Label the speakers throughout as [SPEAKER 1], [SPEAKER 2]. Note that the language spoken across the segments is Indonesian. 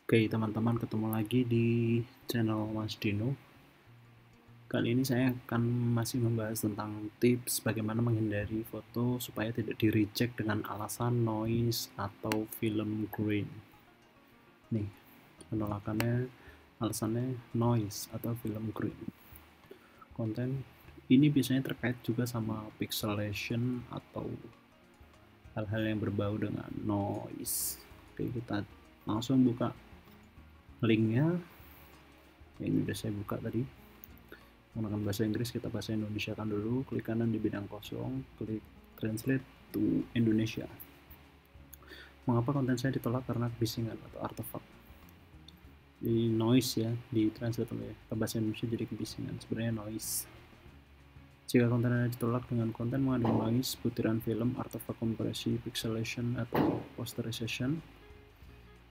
[SPEAKER 1] Oke teman-teman, ketemu lagi di channel Mas Dino. Kali ini saya akan masih membahas tentang tips bagaimana menghindari foto supaya tidak di-reject dengan alasan noise atau film grain. Nih, penolakannya alasannya noise atau film grain. Konten ini biasanya terkait juga sama pixelation atau hal-hal yang berbau dengan noise. Oke, kita langsung buka linknya. Ini udah saya buka tadi. Menggunakan bahasa Inggris, kita bahasa Indonesia kan dulu. Klik kanan di bidang kosong, klik translate to Indonesia. Mengapa konten saya ditolak? Karena kebisingan atau artefak. Di noise ya, di translate oleh bahasa Indonesia jadi kebisingan, sebenarnya noise. Jika konten Anda ditolak dengan konten mengandung noise, butiran film, artefak kompresi, pixelation, atau posterization,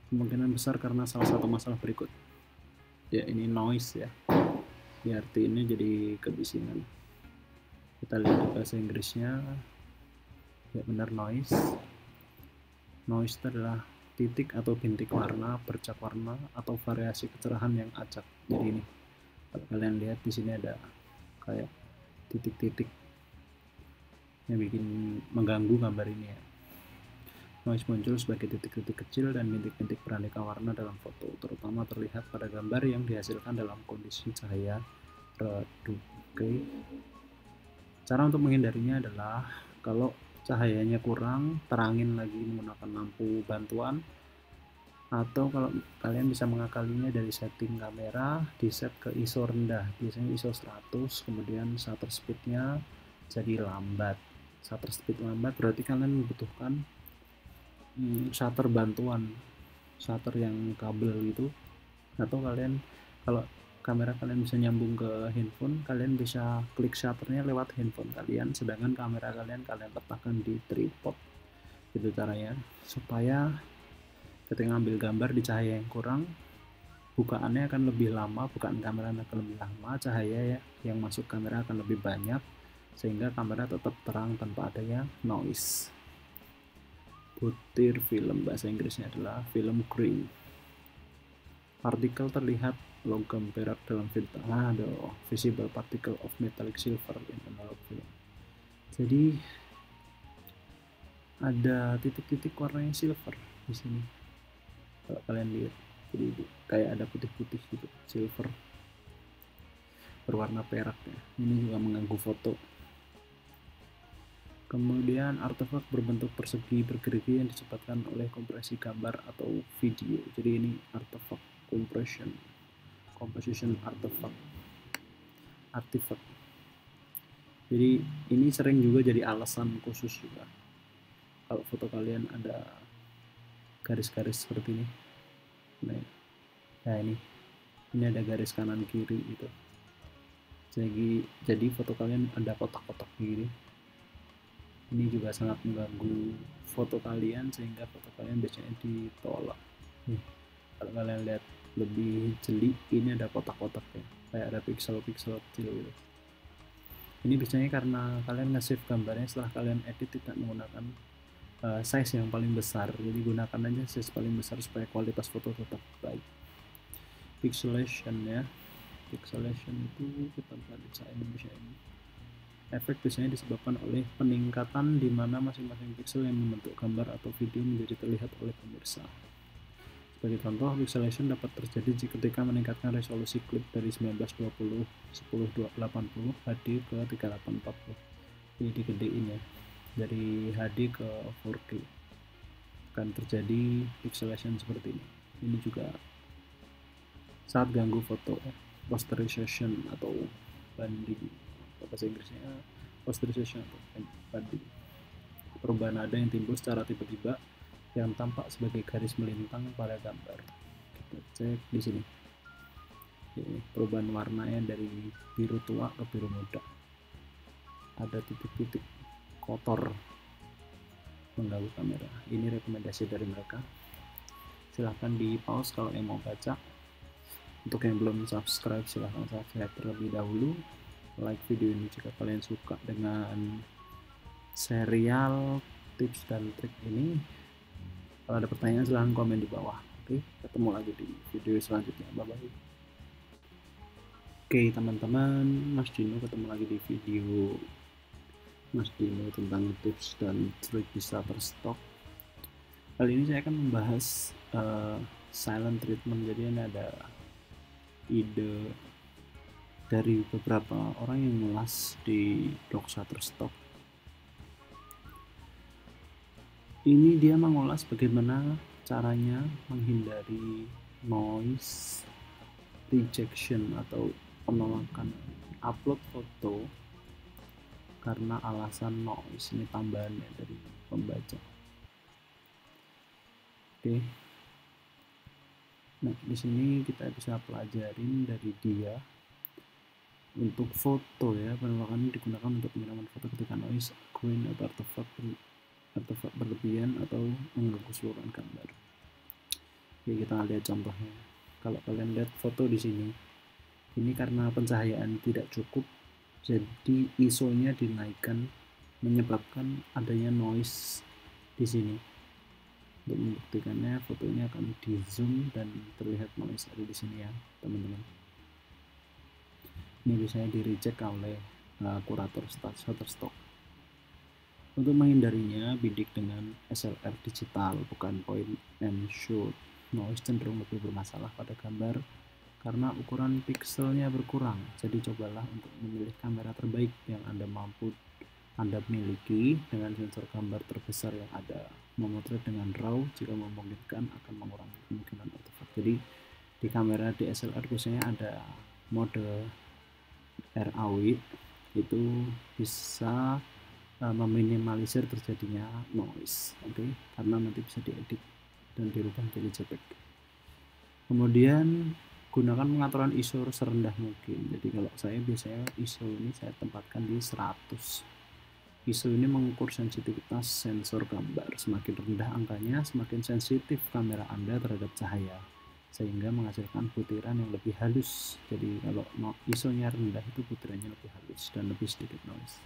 [SPEAKER 1] kemungkinan besar karena salah satu masalah berikut. Ya, ini noise ya. Diartiinnya jadi kebisingan. Kita lihat di bahasa Inggrisnya, ya benar noise. Noise itu adalah titik atau bintik warna, bercak warna, atau variasi kecerahan yang acak. Jadi ini, kalau kalian lihat di sini ada kayak titik-titik yang bikin mengganggu gambar ini ya. Noise muncul sebagai titik-titik kecil dan bintik-bintik beraneka warna dalam foto, terutama terlihat pada gambar yang dihasilkan dalam kondisi cahaya redup. Oke. Cara untuk menghindarinya adalah kalau cahayanya kurang, terangin lagi menggunakan lampu bantuan, atau kalau kalian bisa mengakalinya dari setting kamera, di set ke ISO rendah, biasanya ISO 100, kemudian shutter speednya jadi lambat. Shutter speed lambat berarti kalian membutuhkan shutter bantuan, shutter yang kabel gitu, atau kalian kalau kamera kalian bisa nyambung ke handphone, kalian bisa klik shutternya lewat handphone kalian, sedangkan kamera kalian letakkan di tripod. Itu caranya, supaya ketika ambil gambar di cahaya yang kurang, bukaannya akan lebih lama, bukaan kamera akan lebih lama, cahaya ya yang masuk kamera akan lebih banyak, sehingga kamera tetap terang tanpa adanya noise. Butir film, bahasa Inggrisnya adalah film grain. Partikel terlihat logam perak dalam film. Ada visible particle of metallic silver in analog film. Jadi ada titik-titik warnanya silver di sini. Kalau kalian lihat, jadi kayak ada putih-putih gitu, silver berwarna perak ya. Ini juga mengganggu foto. Kemudian artefak berbentuk persegi bergerigi yang disebabkan oleh kompresi gambar atau video. Jadi ini artefak composition artifact. Jadi ini sering juga jadi alasan khusus juga. Kalau foto kalian ada garis-garis seperti ini, nah ini ada garis kanan kiri gitu. Jadi foto kalian ada kotak-kotak gini. Ini juga sangat mengganggu foto kalian, sehingga foto kalian biasanya ditolak. Nih, kalau kalian lihat lebih jeli, ini ada kotak-kotak ya, kayak ada pixel-pixel kecil gitu. Ini biasanya karena kalian nge-save gambarnya setelah kalian edit tidak menggunakan size yang paling besar, jadi gunakan aja size paling besar supaya kualitas foto tetap baik. Pixelation ya, pixelation itu kita bahasa Indonesia ini. Efek biasanya disebabkan oleh peningkatan di mana masing-masing pixel yang membentuk gambar atau video menjadi terlihat oleh pemirsa. Sebagai contoh, pixelation dapat terjadi ketika meningkatkan resolusi klip dari 1920 1080 HD ke 3840. Ini digedein ya, dari HD ke 4K. Akan terjadi pixelation seperti ini. Ini juga saat ganggu foto, posterization atau banding, bahasa Inggrisnya posterization atau banding. Perubahan nada yang timbul secara tiba-tiba yang tampak sebagai garis melintang pada gambar. Kita cek di sini. Ini perubahan warnanya dari biru tua ke biru muda. Ada titik-titik kotor mengganggu kamera. Ini rekomendasi dari mereka. Silahkan di pause kalau yang mau baca. Untuk yang belum subscribe, silahkan subscribe terlebih dahulu. Like video ini jika kalian suka dengan serial tips dan trik ini. Kalau ada pertanyaan silahkan komen di bawah. Oke, ketemu lagi di video selanjutnya. Bye bye. Oke teman-teman, Mas Dino ketemu lagi di video Mas Dino tentang tips dan trik di Shutterstock. Kali ini saya akan membahas silent treatment. Jadi ini ada ide dari beberapa orang yang ngulas di blog Shutterstock. Ini dia mengulas bagaimana caranya menghindari noise rejection atau penolakan upload foto karena alasan noise. Ini tambahannya dari pembaca. Oke. Nah, di sini kita bisa pelajarin dari dia untuk foto ya. Penolakan ini digunakan untuk penyiraman foto ketika noise, grain atau artefak berlebihan atau mengganggu keseluruhan gambar. Oke, kita lihat contohnya. Kalau kalian lihat foto di sini, ini karena pencahayaan tidak cukup, jadi ISO-nya dinaikkan, menyebabkan adanya noise di sini. Untuk membuktikannya, foto ini akan di zoom dan terlihat noise ada di sini ya, teman-teman. Ini biasanya di reject oleh kurator Shutterstock. Untuk menghindarinya, bidik dengan SLR digital, bukan point and shoot. Noise cenderung lebih bermasalah pada gambar karena ukuran pikselnya berkurang. Jadi cobalah untuk memilih kamera terbaik yang Anda miliki dengan sensor gambar terbesar yang ada. Memotret dengan RAW jika memungkinkan akan mengurangi kemungkinan artefak. Jadi di kamera DSLR biasanya ada mode RAW, itu bisa meminimalisir terjadinya noise, karena nanti bisa diedit dan dirubah menjadi JPEG. Kemudian gunakan pengaturan ISO serendah mungkin. Jadi kalau saya biasanya ISO ini saya tempatkan di 100. ISO ini mengukur sensitivitas sensor gambar. Semakin rendah angkanya, semakin sensitif kamera Anda terhadap cahaya, sehingga menghasilkan butiran yang lebih halus. Jadi kalau ISO-nya rendah itu butirannya lebih halus dan lebih sedikit noise.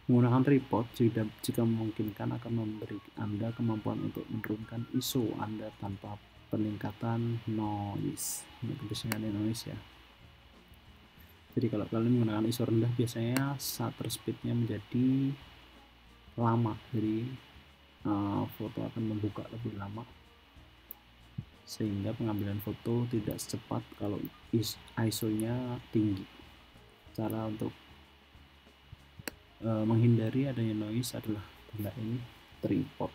[SPEAKER 1] Menggunakan tripod jika memungkinkan akan memberi Anda kemampuan untuk menurunkan ISO Anda tanpa peningkatan noise. Ini biasanya ada noise ya. Jadi kalau kalian menggunakan ISO rendah, biasanya shutter speednya menjadi lama. Jadi foto akan membuka lebih lama, sehingga pengambilan foto tidak secepat kalau ISO-nya tinggi. Cara untuk menghindari adanya noise adalah gunain tripod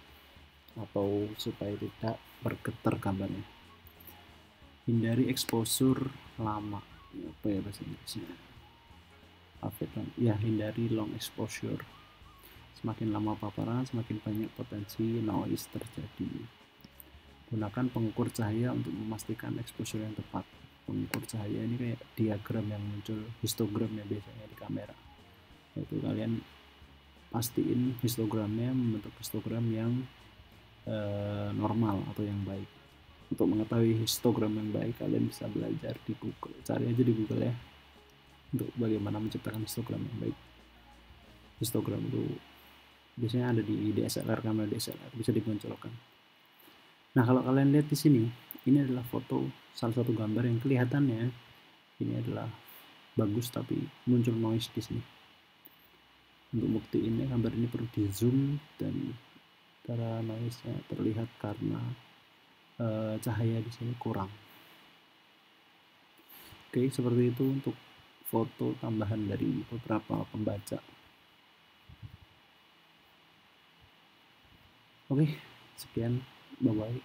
[SPEAKER 1] atau supaya tidak bergetar gambarnya. Hindari exposure lama. Apa ya bahasa Inggrisnya? Ya, hindari long exposure. Semakin lama paparan, semakin banyak potensi noise terjadi. Gunakan pengukur cahaya untuk memastikan exposure yang tepat. Pengukur cahaya ini kayak diagram yang muncul, histogram ya biasanya di kamera. Itu kalian pastiin histogramnya membentuk histogram yang normal atau yang baik. Untuk mengetahui histogram yang baik, kalian bisa belajar di Google. Cari aja di Google ya, untuk bagaimana menciptakan histogram yang baik. Histogram itu biasanya ada di DSLR, kamera DSLR bisa dimunculkan. Nah, kalau kalian lihat di sini, ini adalah foto salah satu gambar yang kelihatannya ini adalah bagus, tapi muncul noise di sini. Untuk buktiinnya, gambar ini perlu di zoom dan cara noise-nya terlihat karena cahaya di sini kurang. Oke, seperti itu untuk foto tambahan dari beberapa pembaca. Oke, sekian, bye bye.